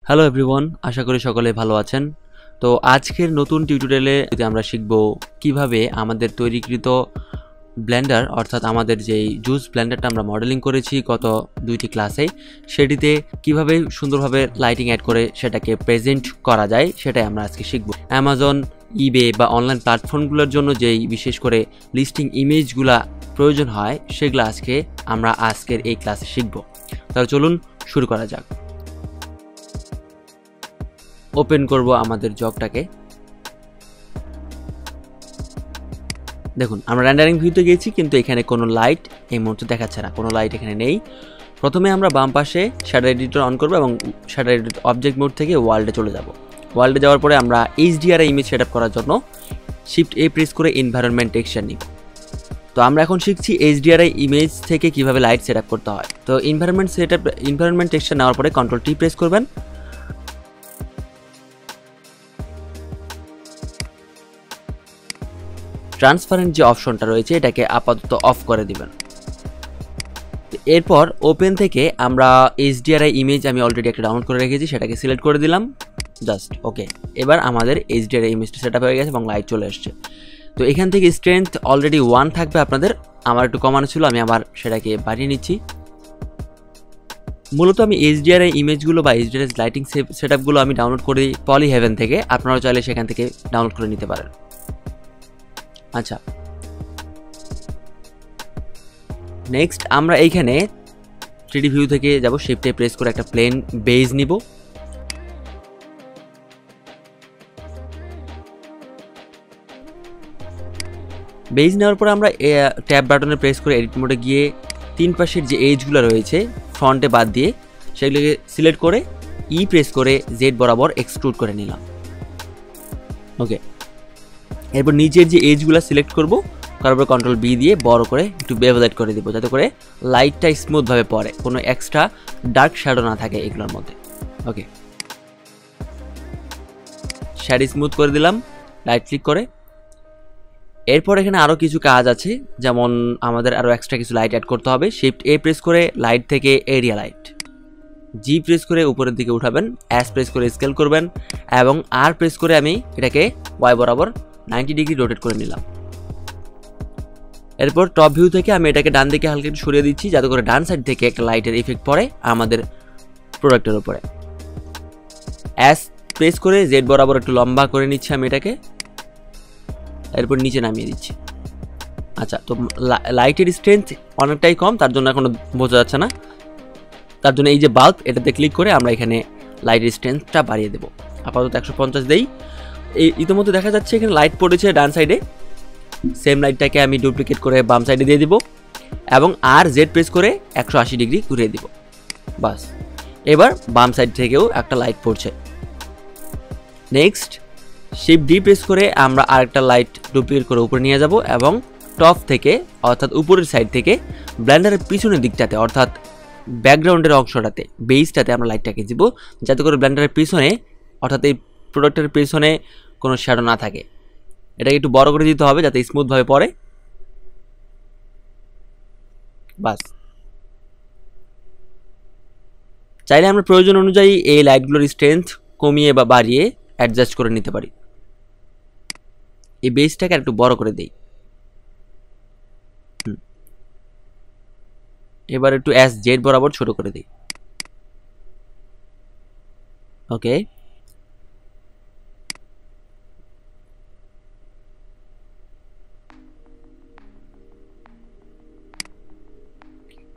Hello everyone, আশা করি সকলে ভালো আছেন। তো আজকের নতুন টিউটোরিয়ালে আমরা শিখব কিভাবে আমাদের তৈরিকৃত ব্লেন্ডার অর্থাৎ আমাদের যেই জুস ব্লেন্ডারটা আমরা মডেলিং করেছি গত দুইটি ক্লাসে, সেটিতে কিভাবে সুন্দরভাবে লাইটিং অ্যাড করে সেটাকে প্রেজেন্ট করা যায় সেটাই আমরা আজকে শিখব। অ্যামাজন, ইবে বা অনলাইন প্ল্যাটফর্মগুলোর জন্য যেই বিশেষ করে লিস্টিং ইমেজগুলা প্রয়োজন হয় সেগুলো আমরা আজকের এই ক্লাসে শিখব। তাহলে চলুন শুরু করা যাক। ওপেন করব আমাদের জগটাকে। দেখুন আমরা রেন্ডারিং ভিউতে গেছি, কিন্তু এখানে কোনো লাইট এই মুহূর্তে দেখাচ্ছে না, কোনো লাইট এখানে নেই। প্রথমে আমরা বাম পাশে শ্যাডো এডিটর অন করব এবং শ্যাডো এডিটর অবজেক্ট মোড থেকে ওয়ার্ল্ডে চলে যাব। ওয়ার্ল্ডে যাওয়ার পরে আমরা এইচডিআরআই ইমেজ সেটআপ করার জন্য শিফট এ প্রেস করে এনভায়রনমেন্ট টেক্সচার নিব। তো আমরা এখন শিখছি এইচডিআরআই ইমেজ থেকে কিভাবে লাইট সেটআপ করতে হয়। তো এনভায়রনমেন্ট টেক্সচার নেওয়ার পরে কন্ট্রোল টি প্রেস করবেন। ট্রান্সপারেন্ট যে অপশনটা রয়েছে এটাকে আপাতত অফ করে দিবেন। এরপর ওপেন থেকে আমরা এইচডিআরআই ইমেজ আমি অলরেডি একটা ডাউনলোড করে রেখেছি, সেটাকে সিলেক্ট করে দিলাম, জাস্ট ওকে। এবার আমাদের এইচডিআরআই ইমেজটা সেটআপ হয়ে গেছে এবং লাইট চলে আসছে। তো এখান থেকে স্ট্রেংথ অলরেডি 1 থাকবে আপনাদের, আমার একটু কমানো ছিল, আমি আবার সেটাকে বাড়িয়ে নিচ্ছি। মূলত আমি এইচডিআরআই ইমেজগুলো বা এইচডিআরআই লাইটিং সেটআপগুলো আমি ডাউনলোড করি পলিহেভেন থেকে, আপনারাও চাইলে সেখান থেকে ডাউনলোড করে নিতে পারেন। আচ্ছা, নেক্সট আমরা এইখানে 3D ভিউ থেকে যাব, শিফটে প্রেস করে একটা প্লেন বেজ নিব। বেজ নেওয়ার পর আমরা ট্যাব বাটনে প্রেস করে এডিট মোডে গিয়ে তিন পাশের যে এজগুলো রয়েছে ফ্রন্টে বাদ দিয়ে সেগুলোকে সিলেক্ট করে ই প্রেস করে জেড বরাবর এক্সট্রুড করে নিলাম। ওকে, এরপর নিচের যে এজগুলো সিলেক্ট করব, করার পর কন্ট্রোল বি দিয়ে বড় করে একটু বেভেলাইট করে দিব, যাতে করে লাইটটা স্মুথভাবে পড়ে, কোনো এক্সট্রা ডার্ক শ্যাডো না থাকে এগুলোর মধ্যে। ওকে, শ্যাডো স্মুথ করে দিলাম রাইট ক্লিক করে। এরপর এখানে আরও কিছু কাজ আছে, যেমন আমাদের আরও এক্সট্রা কিছু লাইট অ্যাড করতে হবে। শিফট এ প্রেস করে লাইট থেকে এরিয়া লাইট, জি প্রেস করে উপরের দিকে উঠাবেন, এস প্রেস করে স্কেল করবেন এবং আর প্রেস করে আমি এটাকে ওয়াই বরাবর 90 ডিগ্রি রোটেট করে নিলাম। এরপর টপ ভিউ থেকে আমি এটাকে ডান দিকে হালকা একটু সরিয়ে দিচ্ছি, যাতে করে ডান সাইড থেকে একটা লাইটের ইফেক্ট পড়ে আমাদের প্রোডাক্টের উপরে। এস প্রেস করে জেড বরাবর একটু লম্বা করে নিচ্ছি আমি এটাকে, এরপর নিচে নামিয়ে দিচ্ছি। আচ্ছা, তো লাইটের স্ট্রেংথ অনেকটাই কম, তার জন্য এখনো বোঝা যাচ্ছে না, তার জন্য এই যে বাল্ব এটাতে ক্লিক করে আমরা এখানে লাইটের স্ট্রেংথটা বাড়িয়ে দেবো। আপাতত 150 দেই। এই ইতিমধ্যে দেখা যাচ্ছে এখানে লাইট পড়েছে ডান সাইডে, সেম লাইটটাকে আমি ডুপ্লিকেট করে বাম সাইডে দিয়ে দিব এবং আর জেড প্রেস করে 180 ডিগ্রি ঘুরিয়ে দিব। বাস, এবার বাম সাইড থেকেও একটা লাইট পড়ছে। নেক্সট শিফট ডি প্রেস করে আমরা আরেকটা লাইট ডুপ্লিকেট করে উপরে নিয়ে যাব এবং টপ থেকে অর্থাৎ উপরের সাইড থেকে ব্লেন্ডারের পিছনের দিকটাতে অর্থাৎ ব্যাকগ্রাউন্ডের অংশটাতে বেসটাতে আমরা লাইটটাকে দিব, যাতে করে ব্লেন্ডারের পিছনে অর্থাৎ এই প্রোডাক্টের পিছনে কোনো শ্যাডো না থাকে। এটাকে একটু বড় করে দিতে হবে যাতে স্মুথভাবে পড়ে। বাস, চাইলে আমরা প্রয়োজন অনুযায়ী এই লাইটগুলোর স্ট্রেংথ কমিয়ে বা বাড়িয়ে অ্যাডজাস্ট করে নিতে পারি। এই বেসটাকে একটু বড় করে দেই। এবার একটু এস জেড বরাবর ছোট করে দিই। ওকে,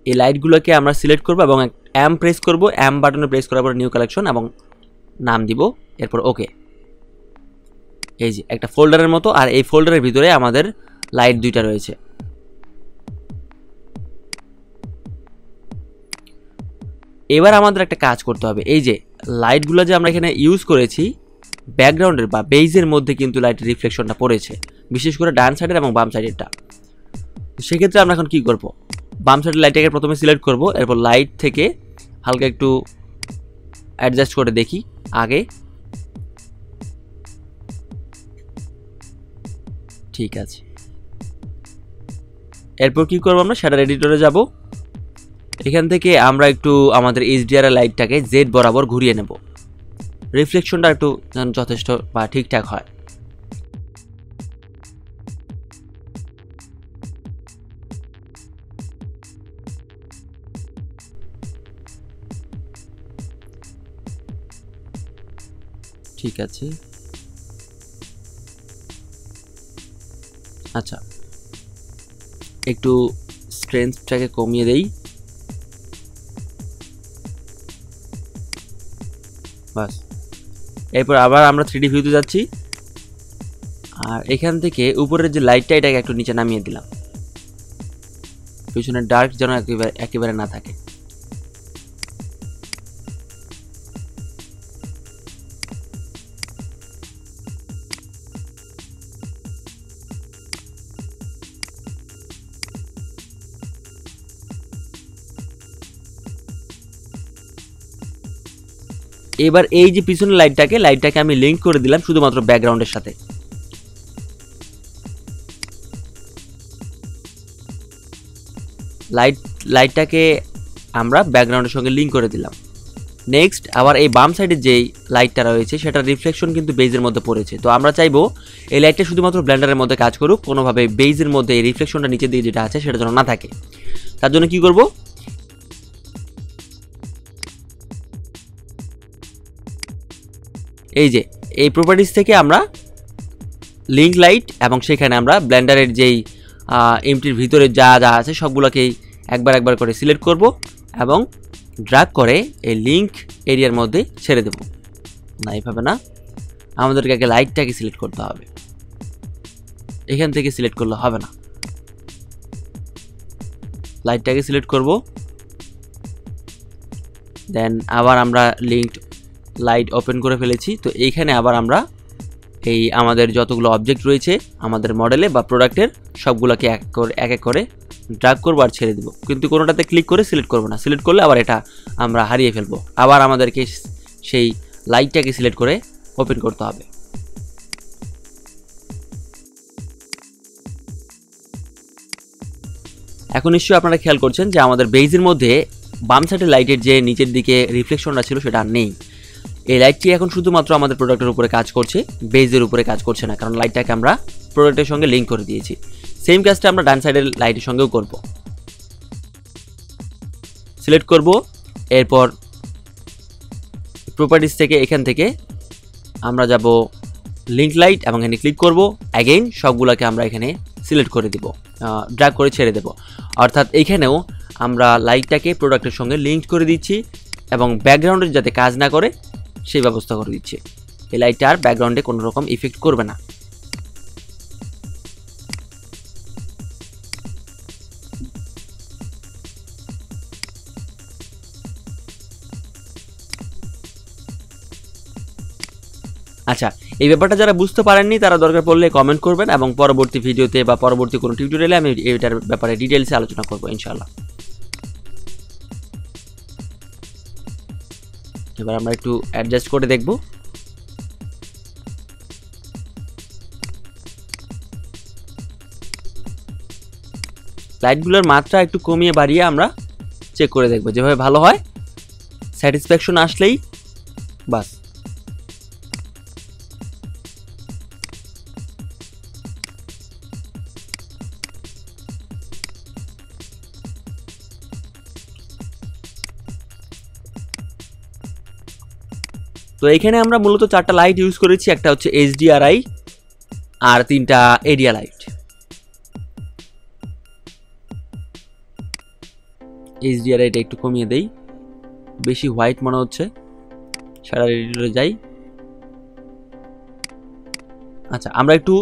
এই লাইটগুলোকে আমরা সিলেক্ট করব এবং এম প্রেস করব, এম বাটনে প্রেস করার পর নিউ কালেকশন এবং নাম দিব, এরপর ওকে। এই যে একটা ফোল্ডারের মতো, আর এই ফোল্ডারের ভিতরে আমাদের লাইট দুইটা রয়েছে। এবার আমাদের একটা কাজ করতে হবে, এই যে লাইটগুলো যে আমরা এখানে ইউজ করেছি ব্যাকগ্রাউন্ডের বা বেজের মধ্যে কিন্তু লাইটের রিফ্লেকশনটা পড়েছে, বিশেষ করে ডান সাইডের এবং বাম সাইডেরটা। সেক্ষেত্রে আমরা এখন কি করব, বাম সাইডের লাইটটাকে প্রথমে সিলেক্ট করব, এরপর লাইট থেকে হালকা একটু অ্যাডজাস্ট করে দেখি আগে। ঠিক আছে, এরপর কি করব, আমরা শ্যাডো এডিটরে যাব, এখান থেকে আমরা একটু আমাদের এইচডিআর লাইটটাকে জেড বরাবর ঘুরিয়ে নেব। রিফ্লেকশনটা একটু যথেষ্ট বা ঠিকঠাক হয়। ঠিক আছে, আচ্ছা একটু স্ট্রেংথটাকে কমিয়ে দেই, বাস। এরপর আবার আমরা 3D ভিউতে যাচ্ছি, আর এখান থেকে উপরের যে লাইটটা এটাকে একটু নিচে নামিয়ে দিলাম, পিছনে ডার্ক যেন একেবারে না থাকে। এবার এই যে পিছনের লাইটটাকে আমি লিংক করে দিলাম শুধুমাত্র ব্যাকগ্রাউন্ডের সাথে। লাইটটাকে আমরা ব্যাকগ্রাউন্ডের সঙ্গে লিংক করে দিলাম। নেক্সট আবার এই বাম সাইডের যেই লাইটটা রয়েছে সেটা রিফ্লেকশন কিন্তু বেজের মধ্যে পড়েছে, তো আমরা চাইবো এই লাইটটা শুধুমাত্র ব্লেন্ডারের মধ্যে কাজ করুক, কোনোভাবে বেজের মধ্যে এই রিফ্লেকশনটা নিচের দিকে যেটা আছে সেটা যেন না থাকে। তার জন্য কি করব, এই যে এই প্রপার্টিজ থেকে আমরা লিঙ্ক লাইট এবং সেখানে আমরা ব্লেন্ডারের যেই এমটির ভিতরে যা যা আছে সবগুলোকেই একবার করে সিলেক্ট করব এবং ড্র্যাগ করে এই লিঙ্ক এরিয়ার মধ্যে ছেড়ে দেব। না, এইভাবে না, আমাদেরকে আগে লাইটটাকে সিলেক্ট করতে হবে, এখান থেকে সিলেক্ট করলে হবে না। লাইটটাকে সিলেক্ট করব, দেন আবার আমরা লিঙ্ক লাইট ওপেন করে ফেলেছি। তো এইখানে আবার আমরা এই আমাদের যতগুলো অবজেক্ট রয়েছে আমাদের মডেলে বা প্রোডাক্টের সবগুলোকে এক এক করে ড্র্যাগ করবো আর ছেড়ে দেবো, কিন্তু কোনোটাতে ক্লিক করে সিলেক্ট করবো না, সিলেক্ট করলে আবার এটা আমরা হারিয়ে ফেলবো। আবার আমাদেরকে সেই লাইটটাকে সিলেক্ট করে ওপেন করতে হবে। এখন নিশ্চয়ই আপনারা খেয়াল করছেন যে আমাদের বেজের মধ্যে বাম সাইডের লাইটের যে নিচের দিকে রিফ্লেকশনটা ছিল সেটা আর নেই। এই লাইটটি এখন শুধুমাত্র আমাদের প্রোডাক্টের উপরে কাজ করছে, বেজের উপরে কাজ করছে না, কারণ লাইটটাকে আমরা প্রোডাক্টের সঙ্গে লিঙ্ক করে দিয়েছি। সেম কাজটা আমরা ডান সাইডের লাইটের সঙ্গেও করব। সিলেক্ট করব, এরপর প্রপার্টিজ থেকে এখান থেকে আমরা যাব লিঙ্ক লাইট এবং এখানে ক্লিক করব। অ্যাগেইন সবগুলোকে আমরা এখানে সিলেক্ট করে দিব, ড্র্যাগ করে ছেড়ে দেব। অর্থাৎ এইখানেও আমরা লাইটটাকে প্রোডাক্টের সঙ্গে লিঙ্ক করে দিচ্ছি এবং ব্যাকগ্রাউন্ডে যাতে কাজ না করে সেই ব্যবস্থা করে দিচ্ছি। এই লাইটটা আর ব্যাকগ্রাউন্ডে কোনো রকম ইফেক্ট করবে না। আচ্ছা, এই ব্যাপারটা যারা বুঝতে পারেননি তারা দরকার পড়লে কমেন্ট করবেন এবং পরবর্তী ভিডিওতে বা পরবর্তী কোনো টিউটোরিয়ালে আমি এটার ব্যাপারে ডিটেইলসে আলোচনা করব ইনশাআল্লাহ। এবার আমরা একটু অ্যাডজাস্ট করে দেখব। লাইটগুলোর মাত্রা একটু কমিয়ে বাড়িয়ে আমরা চেক করে দেখব, যেভাবে ভালো হয়। স্যাটিসফ্যাকশন আসলেই বাস। তো এখানে আমরা মূলত 4টা লাইট ইউজ করেছি, একটা হচ্ছে HDRI আর 3টা এরিয়া লাইট। HDRIটা একটু কমিয়ে দেই, বেশি হোয়াইট মনে হচ্ছে। সারা এডিটরে যাই। আচ্ছা, আমরা একটু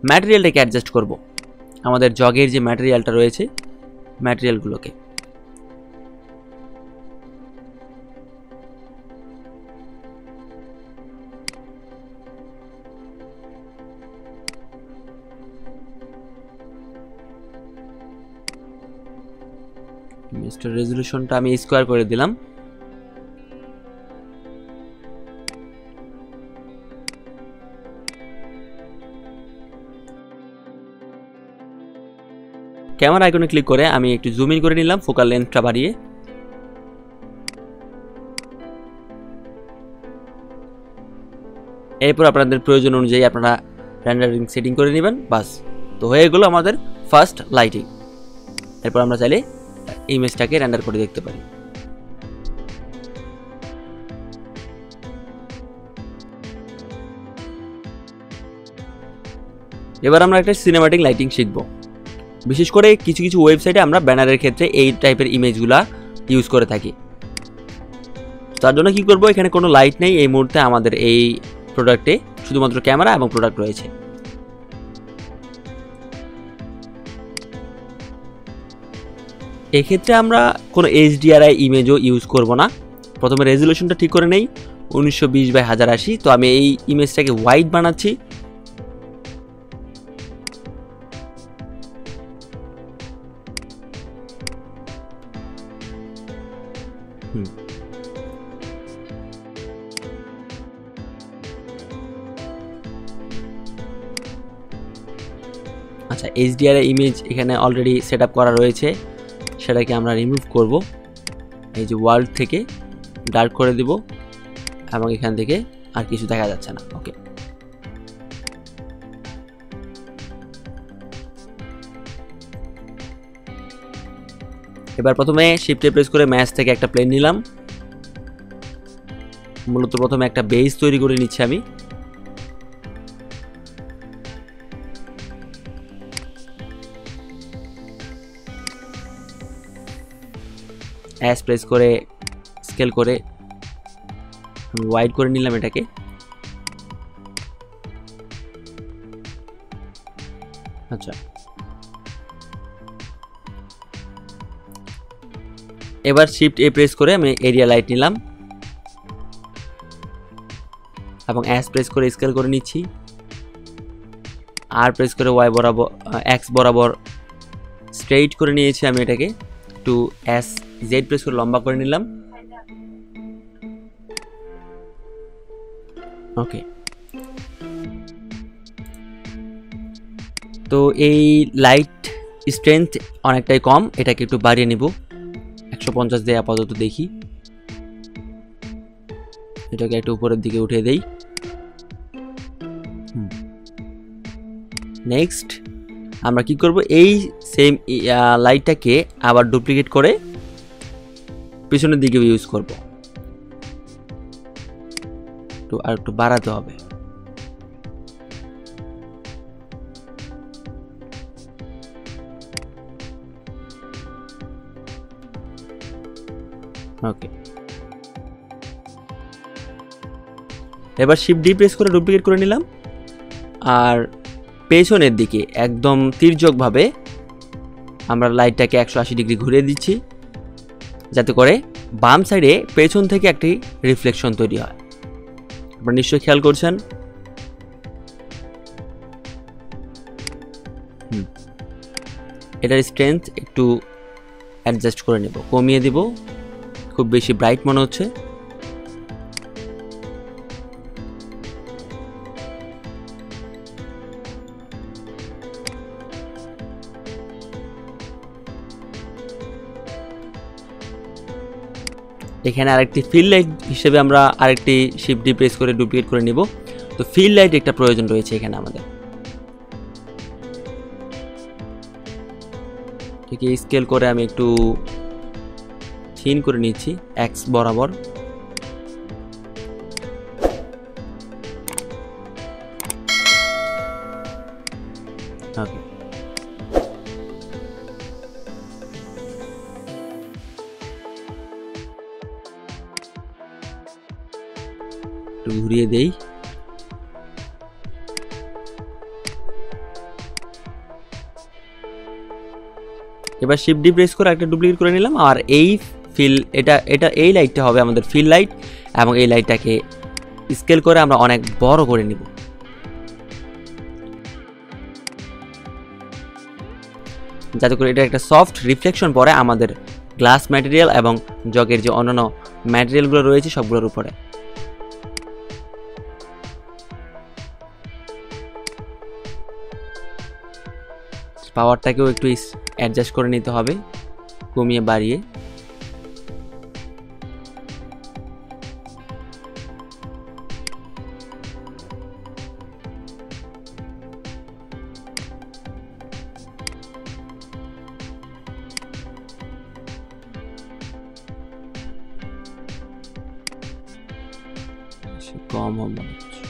ম্যাটেরিয়ালটাকে অ্যাডজাস্ট করব, আমাদের জগের যে ম্যাটেরিয়ালটা রয়েছে ম্যাটেরিয়ালগুলোকে। মিস্টার রেজোলিউশনটা আমি স্কোয়ার করে দিলাম। ক্যামেরা আইকনে ক্লিক করে আমি একটু জুম ইন করে নিলাম ফোকাল লেন্থটা বাড়িয়ে। এরপর আপনাদের প্রয়োজন অনুযায়ী আপনারা রেন্ডারিং সেটিং করে নেবেন, বাস। তো হয়ে গেল আমাদের ফার্স্ট লাইটিং। এরপর আমরা চাইলে ইমেজটাকে রেন্ডার করে দেখতে পারি। এবার আমরা একটা সিনেম্যাটিক লাইটিং শিখব। বিশেষ করে কিছু কিছু ওয়েবসাইটে আমরা ব্যানারের ক্ষেত্রে এই টাইপের ইমেজগুলা ইউজ করে থাকি। তার জন্য কি করব, এখানে কোনো লাইট নেই এই মুহূর্তে আমাদের এই প্রোডাক্টে, শুধুমাত্র ক্যামেরা এবং প্রোডাক্ট রয়েছে। এক্ষেত্রে আমরা কোনো HDRI ইমেজও ইউজ করব না। প্রথমে রেজুলেশনটা ঠিক করে নেই, 1920x1080। তো আমি এই ইমেজটাকে হোয়াইট বানাচ্ছি। আচ্ছা, HDRI ইমেজ এখানে অলরেডি সেট আপ করা রয়েছে, সেটাকে আমরা রিমুভ করব। এই যে ওয়ার্ল্ড থেকে ডার্ক করে দেব এবং এখান থেকে আর কিছু দেখা যাচ্ছে না। ওকে, এবার প্রথমে শিফটে প্রেস করে ম্যাচ থেকে একটা প্লেন নিলাম। মূলত প্রথমে একটা বেস তৈরি করে নিচ্ছি আমি। অ্যাস প্রেস করে স্কেল করে আমি ওয়াইড করে নিলাম এটাকে। আচ্ছা, এবার শিফট এ প্রেস করে আমি এরিয়া লাইট নিলাম এবং অ্যাস প্রেস করে স্কেল করে নিচ্ছি। আর প্রেস করে ওয়াই বরাবর এক্স বরাবর স্ট্রেইট করে নিয়েছি আমি এটাকে। টু এস জেড প্রেস করে লম্বা করে নিলাম। ওকে, তো এই লাইট স্ট্রেংথ অনেকটাই কম, এটাকে একটু বাড়িয়ে নিব। 150 দিয়ে আপাতত দেখি, এটাকে একটু উপরের দিকে উঠিয়ে দেই। নেক্সট আমরা কি করব, এই সেম লাইটটাকে আবার ডুপ্লিকেট করে পিছনের দিকে ইউজ করব। তো আর একটু বাড়াতে হবে। ওকে, এবার শিফট ডি প্রেস করে ডুপ্লিকেট করে নিলাম। আর পেছনের দিকে একদম তির্যকভাবে আমরা লাইটটাকে 180 ডিগ্রি ঘুরিয়ে দিচ্ছি, যাতে করে বাম সাইডে পেছন থেকে একটি রিফ্লেকশন তৈরি হয়। আপনারা নিশ্চয়ই খেয়াল করছেন। এটার স্ট্রেংথ একটু অ্যাডজাস্ট করে নেব, কমিয়ে দিব, খুব বেশি ব্রাইট মনে হচ্ছে। এখানে আরেকটি ফিল লাইট হিসেবে আমরা আরেকটি শিফট ডি প্রেস করে ডুপ্লিকেট করে নিব। তো ফিল লাইট একটা প্রয়োজন রয়েছে এখানে আমাদের। ঠিক আছে, স্কেল করে আমি একটু থিন করে নিচ্ছি এক্স বরাবর। ওকে, একটু ঘুরিয়ে দেই। এবার শিফট ডি প্রেস করে একটা ডুপ্লিকেট করে নিলাম। আর এই ফিল এটা এই লাইটটা হবে আমাদের ফিল লাইট, এবং এই লাইটটাকে স্কেল করে আমরা অনেক বড় করে নিব। যাতে করে এটা একটা সফট রিফ্লেকশন পড়ে আমাদের গ্লাস ম্যাটেরিয়াল এবং জগের যে অন্যান্য ম্যাটেরিয়ালগুলো রয়েছে সবগুলোর উপরে। পাওয়ারটাকেও একটু অ্যাডজাস্ট করে নিতে হবে, কমিয়ে বাড়িয়ে। কম হবে মনে হচ্ছে।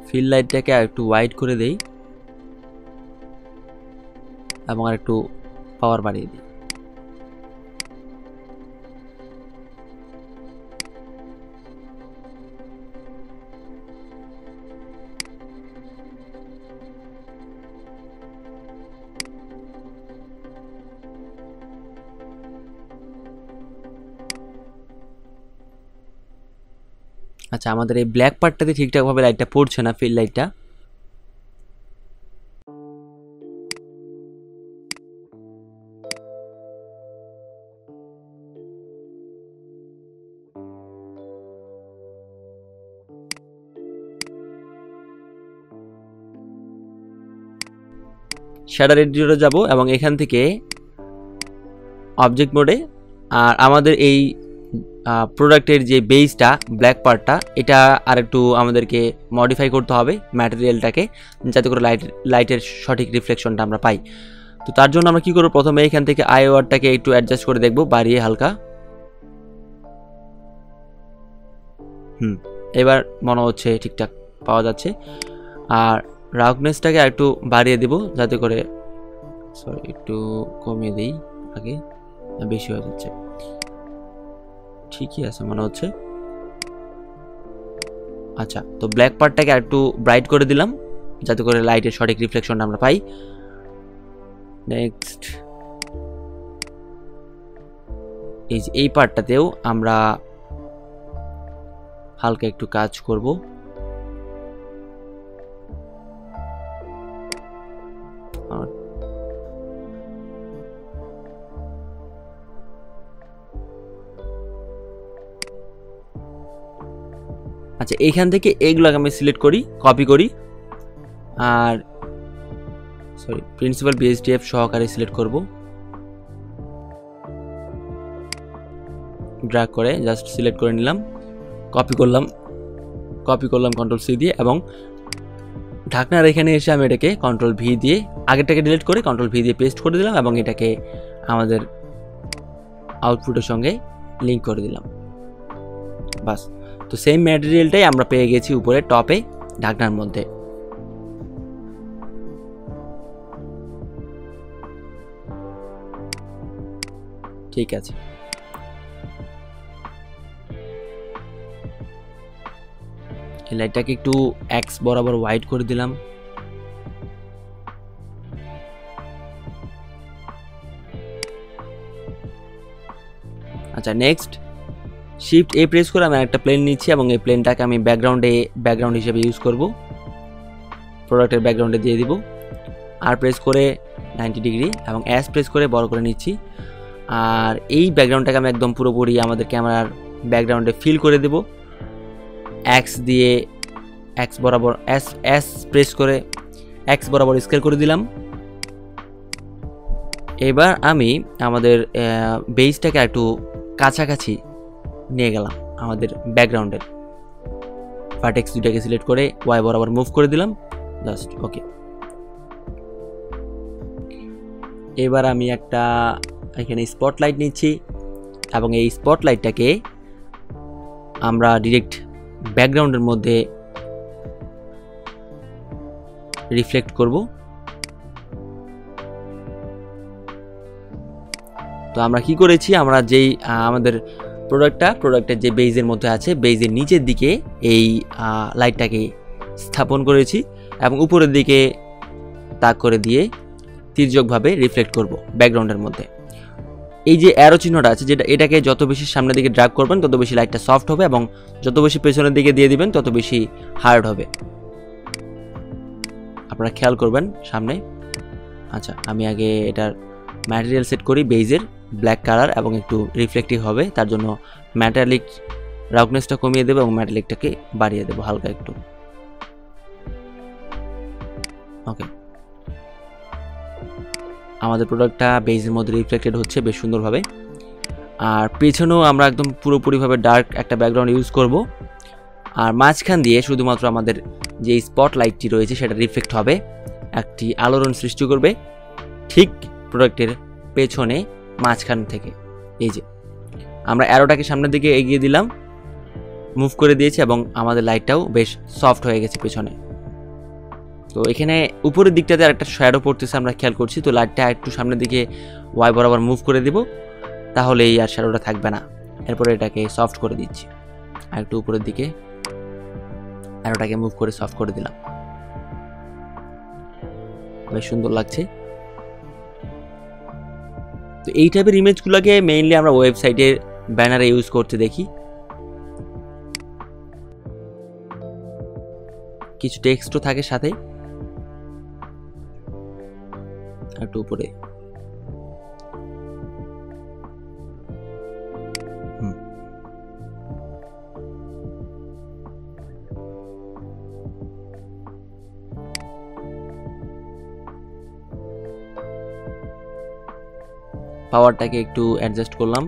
ফিল লাইটটাকে আর একটু ওয়াইড করে দেই এবং আর একটু পাওয়ার বাড়িয়ে দিই। আচ্ছা, আমাদের এই ব্ল্যাক পার্টটাতে ঠিকঠাকভাবে লাইটটা পড়ছে না, ফিল লাইটটা। শ্যাডার এডিটরে যাব এবং এখান থেকে অবজেক্ট মোডে, আর আমাদের এই প্রোডাক্টের যে বেসটা ব্ল্যাক পার্টটা, এটা আর একটু আমাদেরকে মডিফাই করতে হবে ম্যাটেরিয়ালটাকে, যাতে করে লাইটের সঠিক রিফ্লেকশনটা আমরা পাই। তো তার জন্য আমরা কি করব, প্রথমে এখান থেকে আইওআরটাকে একটু অ্যাডজাস্ট করে দেখব, বাড়িয়ে হালকা। এবার মনে হচ্ছে ঠিকঠাক পাওয়া যাচ্ছে। আর রাউকনেসটাকে আর একটু বাড়িয়ে দেব, যাতে করে, সরি একটু কমিয়ে দিই, আগে বেশি হয়ে যাচ্ছে। ঠিকই আছে মনে হচ্ছে। আচ্ছা, তো ব্ল্যাক পার্টটাকে আর একটু ব্রাইট করে দিলাম, যাতে করে লাইটের সঠিক রিফ্লেকশনটা আমরা পাই। নেক্সট এই পার্টটাতেও আমরা হালকা একটু কাজ করব। আচ্ছা, এইখান থেকে এইগুলোকে আমি সিলেক্ট করি, কপি করি, আর সরি প্রিন্সিপাল বিএসডিএফ সহকারে সিলেক্ট করব, ড্র্যাগ করে জাস্ট সিলেক্ট করে নিলাম, কপি করলাম কন্ট্রোল সি দিয়ে, এবং ঢাকনার এখানে এসে আমি এটাকে কন্ট্রোল ভি দিয়ে, আগেরটাকে ডিলিট করে কন্ট্রোল ভি দিয়ে পেস্ট করে দিলাম, এবং এটাকে আমাদের আউটপুটের সঙ্গে লিঙ্ক করে দিলাম। বাস, তো সেম ম্যাটেরিয়ালটাই আমরা পেয়ে গেছি উপরে টপে ঢাকনার মধ্যে। ঠিক আছে, এই লাইটটাকে একটু এক্স বরাবর হোয়াইট করে দিলাম। আচ্ছা, নেক্সট শিফট এ প্রেস করে আমি একটা প্লেন নিচ্ছি, এবং এই প্লেনটাকে আমি ব্যাকগ্রাউন্ড হিসেবে ইউজ করব, প্রোডাক্টের ব্যাকগ্রাউন্ডে দিয়ে দিব। আর প্রেস করে 90 ডিগ্রি এবং এস প্রেস করে বড় করে নিচ্ছি। আর এই ব্যাকগ্রাউন্ডটাকে আমি একদম পুরোপুরি আমাদের ক্যামেরার ব্যাকগ্রাউন্ডে ফিল করে দেব। এক্স দিয়ে এক্স বরাবর এস প্রেস করে এক্স বরাবর স্কেল করে দিলাম। এবার আমি আমাদের বেসটাকে একটু কাছাকাছি নিয়ে গেলাম আমাদের ব্যাকগ্রাউন্ডের। ভার্টেক্স দুটাকে সিলেক্ট করে ওয়াই বরাবর মুভ করে দিলাম, জাস্ট ওকে। এবার আমি একটা এখানে স্পটলাইট নিচ্ছি, এবং এই স্পটলাইটটাকে আমরা ডিরেক্ট ব্যাকগ্রাউন্ডের মধ্যে রিফ্লেক্ট করব। তো আমরা কি করেছি, আমরা যেই আমাদের প্রোডাক্টের যে বেজের মধ্যে আছে, বেজের নিচের দিকে এই লাইটটাকে স্থাপন করেছি, এবং উপরের দিকে তাক করে দিয়ে তির্যকভাবে রিফ্লেক্ট করব ব্যাকগ্রাউন্ডের মধ্যে। এই যে অ্যারো চিহ্নটা আছে, যেটা এটাকে যত বেশি সামনের দিকে ড্র্যাগ করবেন তত বেশি লাইটটা সফট হবে, এবং যত বেশি পেছনের দিকে দিয়ে দিবেন তত বেশি হার্ড হবে। আপনারা খেয়াল করবেন সামনে। আচ্ছা, আমি আগে এটার ম্যাটেরিয়াল সেট করি বেজের, ব্ল্যাক কালার এবং একটু রিফ্লেক্টিভ হবে, তার জন্য ম্যাটালিক রাউকনেসটা কমিয়ে দেবো এবং ম্যাটালিকটাকে বাড়িয়ে দেবো হালকা একটু। ওকে, আমাদের প্রোডাক্টটা বেজের মধ্যে রিফ্লেক্টেড হচ্ছে বেশ সুন্দরভাবে। আর পেছনেও আমরা একদম পুরোপুরিভাবে ডার্ক একটা ব্যাকগ্রাউন্ড ইউজ করব। আর মাঝখান দিয়ে শুধুমাত্র আমাদের যে স্পটলাইটটি রয়েছে সেটা রিফ্লেক্ট হবে, একটি আলোড়ন সৃষ্টি করবে ঠিক প্রোডাক্টের পেছনে মাঝখান থেকে। এই যে আমরা অ্যারোটাকে সামনের দিকে এগিয়ে দিলাম, মুভ করে দিয়েছি এবং আমাদের লাইটটাও বেশ সফট হয়ে গেছে পেছনে। তো এখানে উপরের দিকটাতে আরেকটা শ্যাডো পড়তেছে আমরা খেয়াল করছি, তো লাইটটা একটু সামনের দিকে ওয়াই বরাবর মুভ করে দেব, তাহলে এই আর শ্যাডোটা থাকবে না। এরপরে এটাকে সফট করে দিচ্ছি, আর একটু উপরের দিকে অ্যারোটাকে মুভ করে সফট করে দিলাম, বেশ সুন্দর লাগছে। তো এই টাইপের ইমেজগুলোকে মেইনলি আমরা ওয়েবসাইটের ব্যানারে ইউজ করতে দেখি। কিছু টেক্সটও থাকে সাথে, একটু উপরে। পাওয়ারটাকে একটু অ্যাডজাস্ট করলাম,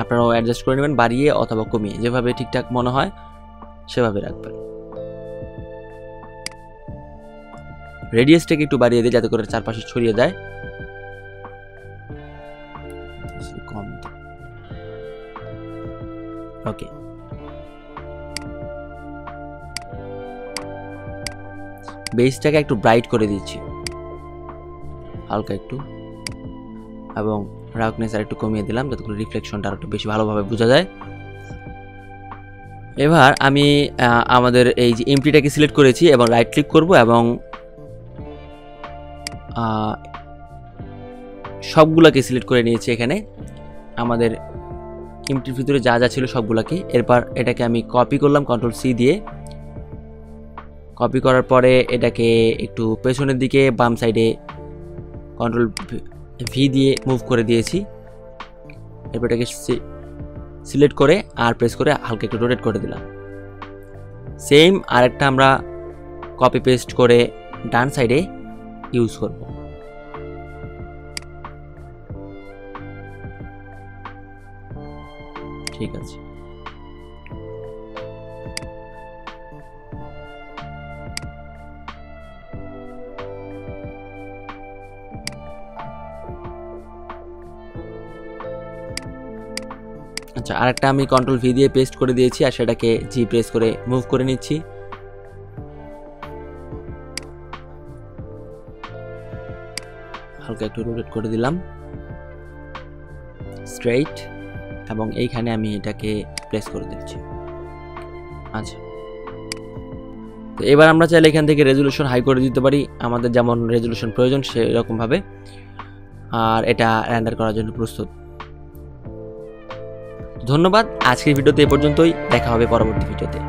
আপনারাও অ্যাডজাস্ট করে নেবেন বাড়িয়ে অথবা কমিয়ে, যেভাবে ঠিকঠাক মনে হয় সেভাবে রাখবেন। রেডিয়াসটাকে একটু বাড়িয়ে দিই যাতে করে চারপাশে ছড়িয়ে যায়। ওকে, বেসটাকে একটু ব্রাইট করে দিচ্ছি হালকা একটু, এবং ডার্কনেস আর একটু কমিয়ে দিলাম যাতে করে রিফ্লেকশনটা আর একটু বেশি ভালোভাবে বোঝা যায়। এবার আমি আমাদের এই যে এমটিটাকে সিলেক্ট করেছি এবং রাইট ক্লিক করব এবং সবগুলোকে সিলেক্ট করে নিয়েছি। এখানে আমাদের এমটির ভিতরে যা যা ছিল সবগুলোকে। এরপর এটাকে আমি কপি করলাম কন্ট্রোল সি দিয়ে। কপি করার পরে এটাকে একটু পেছনের দিকে বাম সাইডে কন্ট্রোল ভি দিয়ে মুভ করে দিয়েছি। এরপর এটাকে সিলেক্ট করে আর প্রেস করে হালকা একটু রোটেট করে দিলাম। সেম আরেকটা আমরা কপি পেস্ট করে ডান সাইডে ইউজ করব। ঠিক আছে, আচ্ছা আরেকটা আমি কন্ট্রোল ভি দিয়ে পেস্ট করে দিয়েছি আর সেটাকে জি প্রেস করে মুভ করে নিচ্ছি। হালকা একটু রোটেট করে দিলাম স্ট্রেইট, এবং এইখানে আমি এটাকে প্রেস করে দিচ্ছি। আচ্ছা, তো এবার আমরা চাইলে এখান থেকে রেজুলেশন হাই করে দিতে পারি, আমাদের যেমন রেজুলেশন প্রয়োজন সেরকমভাবে, আর এটা রেন্ডার করার জন্য প্রস্তুত। ধন্যবাদ, আজকের ভিডিওতে এ পর্যন্তই, দেখা হবে পরবর্তী ভিডিওতে।